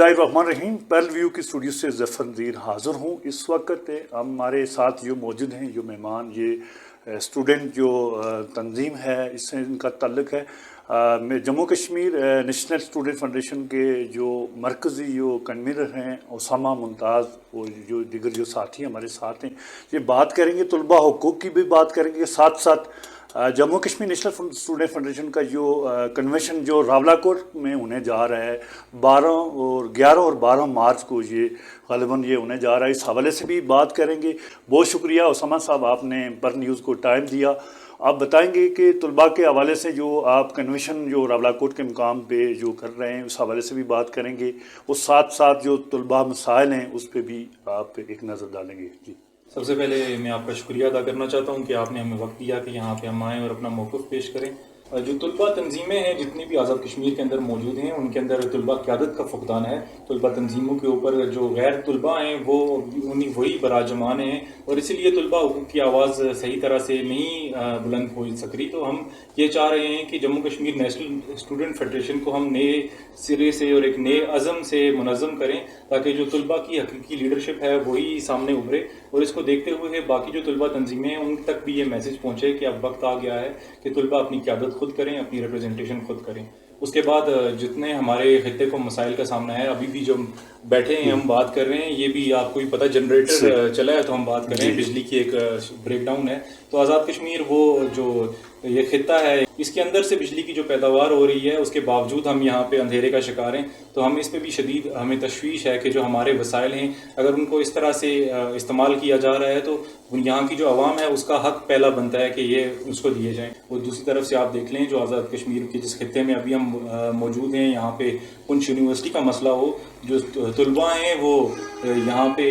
बिस्मिल्लाहिर्रहमानिर्रहीम। Perl view की studio से ज़फ़र नज़ीर हाज़िर हूँ। इस वक्त हमारे साथ जो मौजूद हैं, जो मेहमान, ये स्टूडेंट जो तंजीम है, इससे इनका ताल्लुक़ है Jammu Kashmir national student federation के जो मरकज़ी जो कन्वीनर हैं उसामा मुमताज़, और जो दीगर जो साथी हमारे साथ हैं, ये बात करेंगे तलबा हुकूक़ की भी बात करेंगे, साथ साथ Jammu Kashmir national student federation का जो कन्वेंशन जो रावलाकोट में होने जा रहा है 11 और 12 मार्च को, ये ग़ालिबन ये होने जा रहा है, इस हवाले से भी बात करेंगे। बहुत शुक्रिया उसामा साहब, आपने पर न्यूज़ को टाइम दिया। आप बताएंगे कि तलबा के हवाले से जो आप कन्वेंशन जो रावलाकोट के मुकाम पे जो कर रहे हैं, उस हवाले से भी बात करेंगे, और साथ साथ जो तलबा मसाइल हैं उस पर भी आप एक नज़र डालेंगे। जी, सबसे पहले मैं आपका शुक्रिया अदा करना चाहता हूं कि आपने हमें वक्त दिया कि यहाँ पे हम आएँ और अपना मौक़िफ़ पेश करें। जो तलबा तंजीमें हैं जितनी भी आज़ाद कश्मीर के अंदर मौजूद हैं, उनके अंदर तलबा क़यादत का फ़ुक़दान है। तलबा तंजीमों के ऊपर जो गैर तलबा हैं वो वही बराजमान हैं, और इसीलिए तलबा हुकूक़ की आवाज़ सही तरह से नहीं बुलंद हो सक रही। तो हम ये चाह रहे हैं कि Jammu Kashmir national student federation को हम नए सिरे से और एक नए अज़म से मुनज़्ज़म करें, ताकि जो तलबा की हकीकी लीडरशिप है वही सामने उभरे। और इसको देखते हुए बाकी जो तलबा तंजीमें हैं उन तक भी ये मैसेज पहुँचे कि अब वक्त आ गया है कि तलबा अपनी क़यादत खुद करें, अपनी रिप्रेजेंटेशन खुद करें। उसके बाद जितने हमारे खित्ते को मसाइल का सामना है, अभी भी जो बैठे हैं हम बात कर रहे हैं, ये भी आपको भी पता जनरेटर चला है तो हम बात कर रहे हैं, बिजली की एक ब्रेकडाउन है। तो आज़ाद कश्मीर वो जो ये खित्ता है, इसके अंदर से बिजली की जो पैदावार हो रही है, उसके बावजूद हम यहाँ पे अंधेरे का शिकार हैं। तो हम इस पे भी शदीद हमें तशवीश है कि जो हमारे वसाइल हैं, अगर उनको इस तरह से इस्तेमाल किया जा रहा है तो यहाँ की जो आवाम है उसका हक पहला बनता है कि ये उसको दिए जाएँ। और दूसरी तरफ से आप देख लें, जो आज़ाद कश्मीर के जिस खित्ते में अभी हम मौजूद हैं, यहाँ पे पुंछ यूनिवर्सिटी का मसला हो, जो तलबा हैं वो यहाँ पे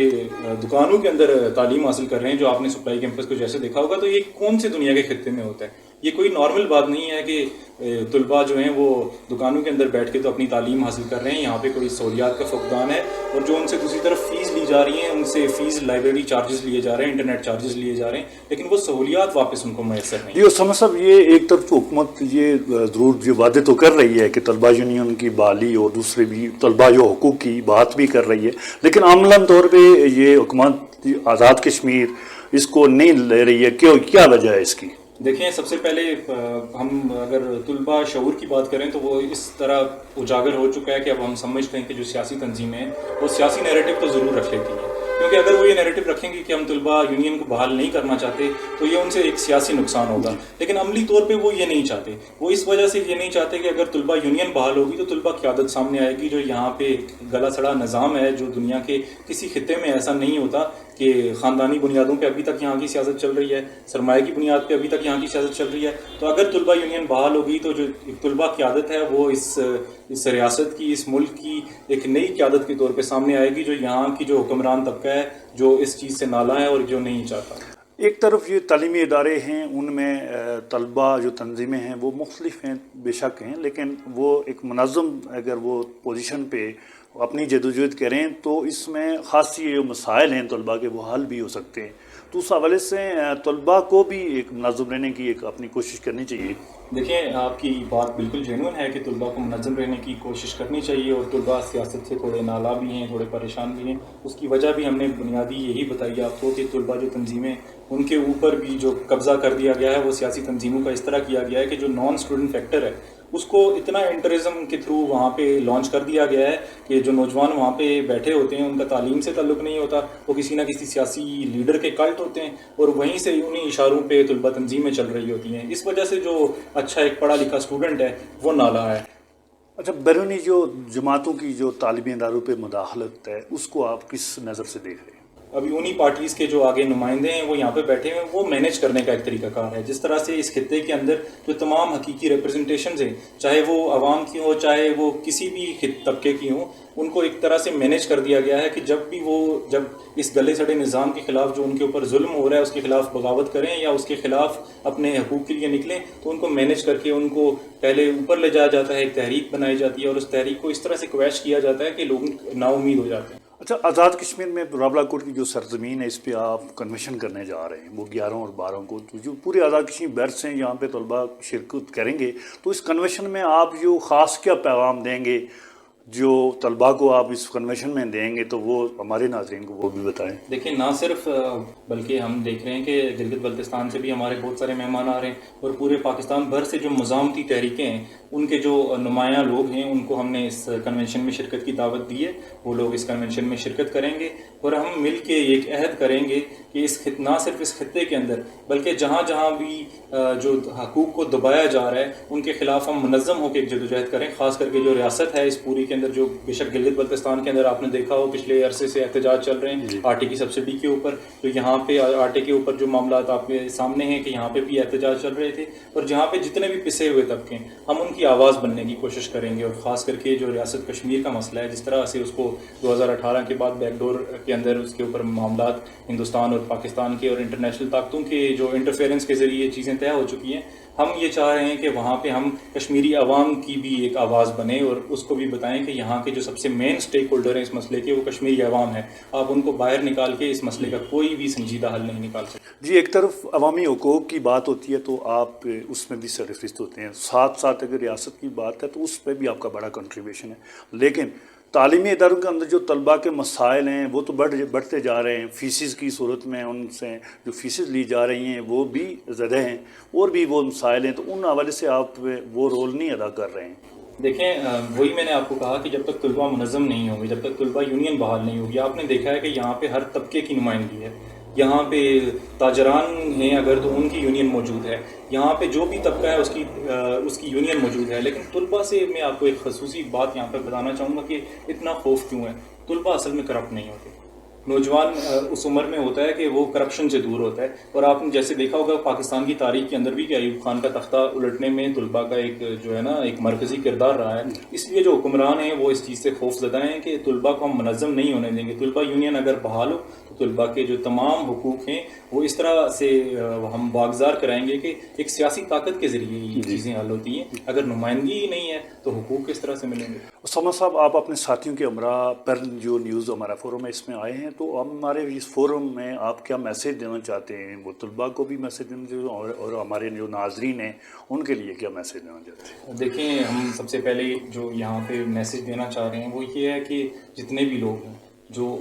दुकानों के अंदर तालीम हासिल कर रहे हैं, जो आपने सप्लाई कैंपस को जैसे देखा होगा, तो ये कौन से दुनिया के खित्ते में होता है? ये कोई नॉर्मल बात नहीं है कि तलबा जो हैं वो दुकानों के अंदर बैठ के तो अपनी तालीम हासिल कर रहे हैं। यहाँ पे कोई सहूलियात का फुकदान है, और जो उनसे दूसरी तरफ फ़ीस ली जा रही है, उनसे फ़ीस लाइब्रेरी चार्जेस लिए जा रहे हैं, इंटरनेट चार्जेस लिए जा रहे हैं, लेकिन वो सहूलियात वापस उनको मैसर नहीं। ये समझ सब, ये एक तरफ हुकूमत ये ज़रूर जो वादे तो कर रही है कि तलबा यूनियन की बहाली और दूसरे भी तलबा जो हुकूक़ की बात भी कर रही है, लेकिन अमलन तौर पर ये हुकूमत आज़ाद कश्मीर इसको नहीं ले रही है। क्यों, क्या वजह है इसकी? देखें, सबसे पहले हम अगर तलबा शऊर की बात करें तो वो इस तरह उजागर हो चुका है कि अब हम समझते हैं कि जो सियासी तंजीमें हैं वो सियासी नैरेटिव तो ज़रूर रख लेती हैं, क्योंकि अगर वो ये नैरेटिव रखेंगे कि हम तलबा यूनियन को बहाल नहीं करना चाहते तो ये उनसे एक सियासी नुकसान होगा। लेकिन अमली तौर पे वो ये नहीं चाहते। वो इस वजह से ये नहीं चाहते कि अगर तलबा यूनियन बहाल होगी तो तलबा क़यादत सामने आएगी। जो यहाँ पे गला सड़ा निज़ाम है, जो दुनिया के किसी खित्ते में ऐसा नहीं होता कि ख़ानदानी बुनियादों पे अभी तक यहाँ की सियासत चल रही है, सरमाए की बुनियाद पे अभी तक यहाँ की सियासत चल रही है। तो अगर तलबा यूनियन बहाल होगी तो जो तलबा क़यादत है वो इस रियासत की, इस मुल्क की एक नई क़यादत के तौर पे सामने आएगी, जो यहाँ की जो हुक्मरान तबका है जो इस चीज़ से नाला है और जो नहीं चाहता। एक तरफ ये तालीमी इदारे हैं, उनमें तलबा जो तंजीमें हैं वो मुख्तलिफ हैं, बेशक हैं, लेकिन वो एक मुनज़्ज़म अगर वो पोजीशन पे अपनी जदोजहद करें तो इसमें ख़ासी जो मसाइल हैं तलबा के वो हल भी हो सकते हैं। तो उस हवाले से तलबा को भी एक मुनज़्ज़म रहने की एक अपनी कोशिश करनी चाहिए। देखिए, आपकी बात बिल्कुल जेन्युइन है कि तलबा को मुनज़्ज़म रहने की कोशिश करनी चाहिए, और तलबा सियासत से थोड़े नाला भी हैं, थोड़े परेशान भी हैं। उसकी वजह भी हमने बुनियादी यही बताई आपको कि तलबा जो तंजीमें, उनके ऊपर भी जो कब्ज़ा कर दिया गया है वो सियासी तंजीमों का इस तरह किया गया है कि जो नॉन स्टूडेंट फैक्टर है उसको इतना इंटरिज्म के थ्रू वहाँ पे लॉन्च कर दिया गया है कि जो नौजवान वहाँ पे बैठे होते हैं उनका तालीम से ताल्लुक़ नहीं होता, वो किसी ना किसी सियासी लीडर के कल्ट होते हैं, और वहीं से उन्हीं इशारों पे तलबा तंजीमें चल रही होती हैं। इस वजह से जो अच्छा एक पढ़ा लिखा स्टूडेंट है वो नाला है। अच्छा, बैरूनी जो जमातों की जो तालिबी इदारों पर मुदाखलत है उसको आप किस नज़र से देख रहे हैं? अभी उन्हीं पार्टीज़ के जो आगे नुमाइंदे हैं वो यहाँ पे बैठे हुए हैं, वो मैनेज करने का एक तरीकाकार है। जिस तरह से इस खित्ते के अंदर जो तमाम हकीकी रिप्रेजेंटेशन हैं, चाहे वो आवाम की हो, चाहे वो किसी भी तबके की हो, उनको एक तरह से मैनेज कर दिया गया है कि जब इस गले सड़े निज़ाम के ख़िलाफ़ जो उनके ऊपर जुल्म हो रहा है उसके ख़िलाफ़ बगावत करें या उसके ख़िलाफ़ अपने हकूक़ के लिए निकलें, तो उनको मैनेज करके उनको पहले ऊपर ले जाया जाता है, एक तहरीक बनाई जाती है, और उस तहरीक को इस तरह से क्वैश किया जाता है कि लोग नाउम्मीद हो जाते हैं। अच्छा, आज़ाद कश्मीर में रावलाकोट की जो सरजमीन है इस पे आप कन्वेंशन करने जा रहे हैं, वो 11 और 12 को, तो जो पूरे आज़ाद कश्मीर बैर्स हैं यहाँ पे तलबा शिरकत करेंगे, तो इस कन्वेंशन में आप जो ख़ास क्या पैगाम देंगे جو طلباء کو آپ اس کنونشن میں دیں گے تو وہ ہمارے ناظرین کو وہ بھی بتائیں. دیکھیں نہ صرف بلکہ ہم دیکھ رہے ہیں کہ گلگت بلتستان سے بھی ہمارے بہت سارے مہمان آ رہے ہیں اور پورے پاکستان بھر سے جو مزاحمتی تحریکیں ہیں ان کے جو نمایاں لوگ ہیں ان کو ہم نے اس کنونشن میں شرکت کی دعوت دی ہے. وہ لوگ اس کنونشن میں شرکت کریں گے اور ہم مل کے ایک عہد کریں گے کہ نہ صرف اس خطے کے اندر بلکہ جہاں جہاں بھی جو حقوق کو دبایا جا رہا ہے ان کے خلاف ہم منظم ہو کے ایک جدوجہد کریں. خاص کر کے جو ریاست ہے اس پوری کے اندر جو بے شک گلگت بلتستان کے اندر آپ نے دیکھا ہو پچھلے عرصے سے احتجاج چل رہے ہیں آٹے کی سبسڈی کے اوپر. تو یہاں پہ آٹے کے اوپر جو معاملات آپ کے سامنے ہیں کہ یہاں پہ بھی احتجاج چل رہے تھے اور جہاں پہ جتنے بھی پسے ہوئے طبقے ہیں ہم ان کی آواز بننے کی کوشش کریں گے. اور خاص کر کے جو ریاست کشمیر کا مسئلہ ہے جس طرح سے اس کو 2018 کے بعد بیک ڈور کے اندر اس کے اوپر معاملات ہندوستان اور پاکستان کے اور انٹرنیشنل طاقتوں کے جو انٹرفیئرنس کے ذریعے چیزیں طے ہو چکی ہیں, ہم یہ چاہ رہے ہیں کہ وہاں پہ ہم کشمیری عوام کی بھی ایک آواز بنے اور اس کو بھی بتائیں کہ یہاں کے جو سب سے مین سٹیک ہولڈر ہیں اس مسئلے کے وہ کشمیری عوام ہے. آپ ان کو باہر نکال کے اس مسئلے کا کوئی بھی سنجیدہ حل نہیں نکال سکتے. جی, ایک طرف عوامی حقوق کی بات ہوتی ہے تو آپ اس میں بھی سرفرست ہوتے ہیں, ساتھ ساتھ اگر ریاست کی بات ہے تو اس پہ بھی آپ کا بڑا کنٹریبیوشن ہے. لیکن تعلیمی اداروں کے اندر جو طلباء کے مسائل ہیں وہ تو بڑھتے جا رہے ہیں. فیسز کی صورت میں ان سے جو فیسز لی جا رہی ہیں وہ بھی زیادہ ہیں اور بھی وہ مسائل ہیں, تو ان حوالے سے آپ وہ رول نہیں ادا کر رہے ہیں. دیکھیں وہی میں نے آپ کو کہا کہ جب تک طلباء منظم نہیں ہوں گے, جب تک طلباء یونین بحال نہیں ہوگی, آپ نے دیکھا ہے کہ یہاں پہ ہر طبقے کی نمائندگی ہے. یہاں پہ تاجران ہیں اگر تو ان کی یونین موجود ہے, یہاں پہ جو بھی طبقہ ہے اس کی یونین موجود ہے. لیکن طلباء سے میں آپ کو ایک خصوصی بات یہاں پہ بتانا چاہوں گا کہ اتنا خوف کیوں ہے. طلباء اصل میں کرپٹ نہیں ہوتے. نوجوان اس عمر میں ہوتا ہے کہ وہ کرپشن سے دور ہوتا ہے. اور آپ نے جیسے دیکھا ہوگا پاکستان کی تاریخ کے اندر بھی کہ ایوب خان کا تختہ الٹنے میں طلباء کا ایک جو ہے نا ایک مرکزی کردار رہا ہے. اس لیے جو حکمران ہیں وہ اس چیز سے خوف زدہ ہیں کہ طلباء کو ہم منظم نہیں ہونے دیں گے. طلباء یونین اگر بحال ہو تو طلباء کے جو تمام حقوق ہیں وہ اس طرح سے ہم واگزار کرائیں گے کہ ایک سیاسی طاقت کے ذریعے یہ چیزیں حل ہوتی ہیں. اگر نمائندگی ہی نہیں ہے تو حقوق کس طرح سے ملیں گے. اسامہ صاحب, آپ اپنے ساتھیوں کے ہمراہ پر جو نیوز ہمارا فورم ہے اس میں آئے ہیں, تو ہمارے اس فورم میں آپ کیا میسیج دینا چاہتے ہیں؟ وہ طلباء کو بھی میسیج دینا چاہتے ہیں اور ہمارے جو ناظرین ہیں ان کے لیے کیا میسیج دینا چاہتے ہیں؟ دیکھیں ہم سب سے پہلے جو یہاں پہ میسیج دینا چاہ رہے ہیں وہ یہ ہے کہ جتنے بھی لوگ ہیں جو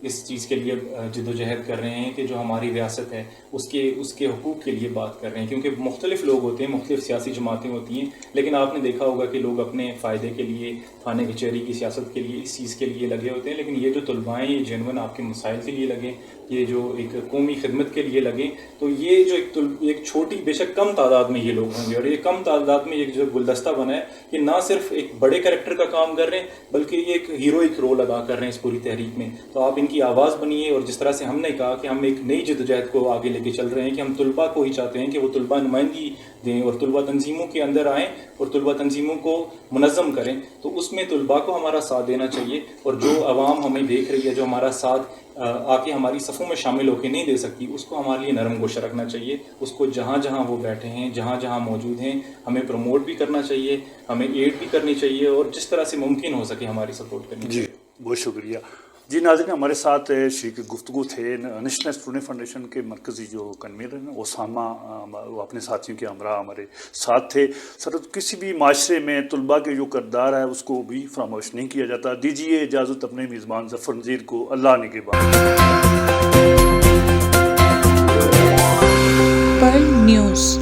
اس چیز کے لیے جدوجہد کر رہے ہیں کہ جو ہماری ریاست ہے اس کے حقوق کے لیے بات کر رہے ہیں, کیونکہ مختلف لوگ ہوتے ہیں, مختلف سیاسی جماعتیں ہوتی ہیں, لیکن آپ نے دیکھا ہوگا کہ لوگ اپنے فائدے کے لیے تھانے کچہری کی سیاست کے لیے اس چیز کے لیے لگے ہوتے ہیں. لیکن یہ جو طلباء ہیں یہ جینون آپ کے مسائل کے لیے لگیں, یہ جو ایک قومی خدمت کے لیے لگیں. تو یہ جو ایک چھوٹی بے شک کم تعداد میں یہ لوگ ہوں گے اور یہ کم تعداد میں ایک جو گلدستہ بنا ہے یہ نہ صرف ایک بڑے کریکٹر کا کام کر رہے ہیں بلکہ یہ ایک ہیروئک رول ادا کر رہے ہیں اس پوری تحریک میں. تو آپ ان کی آواز بنیے. اور جس طرح سے ہم نے کہا کہ ہم ایک نئی جدوجہد کو آگے لے کے چل رہے ہیں کہ ہم طلباء کو ہی چاہتے ہیں کہ وہ طلباء نمائندگی دیں اور طلباء تنظیموں کے اندر آئیں اور طلباء تنظیموں کو منظم کریں. تو اس میں طلباء کو ہمارا ساتھ دینا چاہیے اور جو عوام ہمیں دیکھ رہی ہے جو ہمارا ساتھ آ کے ہماری صفوں میں شامل ہو کے نہیں دے سکتی اس کو ہمارے لیے نرم گوشہ رکھنا چاہیے. اس کو جہاں جہاں وہ بیٹھے ہیں جہاں جہاں موجود ہیں ہمیں پروموٹ بھی کرنا چاہیے, ہمیں ایڈ بھی کرنی چاہیے اور جس طرح سے ممکن ہو سکے ہماری سپورٹ کرنی چاہیے. جی بہت شکریہ. جی ناظرین, ہمارے ساتھ شریک گفتگو تھے نیشنل اسٹوڈنٹ فاؤنڈیشن کے مرکزی جو کنوینر ہیں اسامہ, وہ اپنے ساتھیوں کے ہمراہ ہمارے ساتھ تھے. سر, کسی بھی معاشرے میں طلباء کے جو کردار ہے اس کو بھی فراموش نہیں کیا جاتا. دیجیے اجازت اپنے میزبان ظفر نذیر کو. اللہ نگہبان. Pearl news.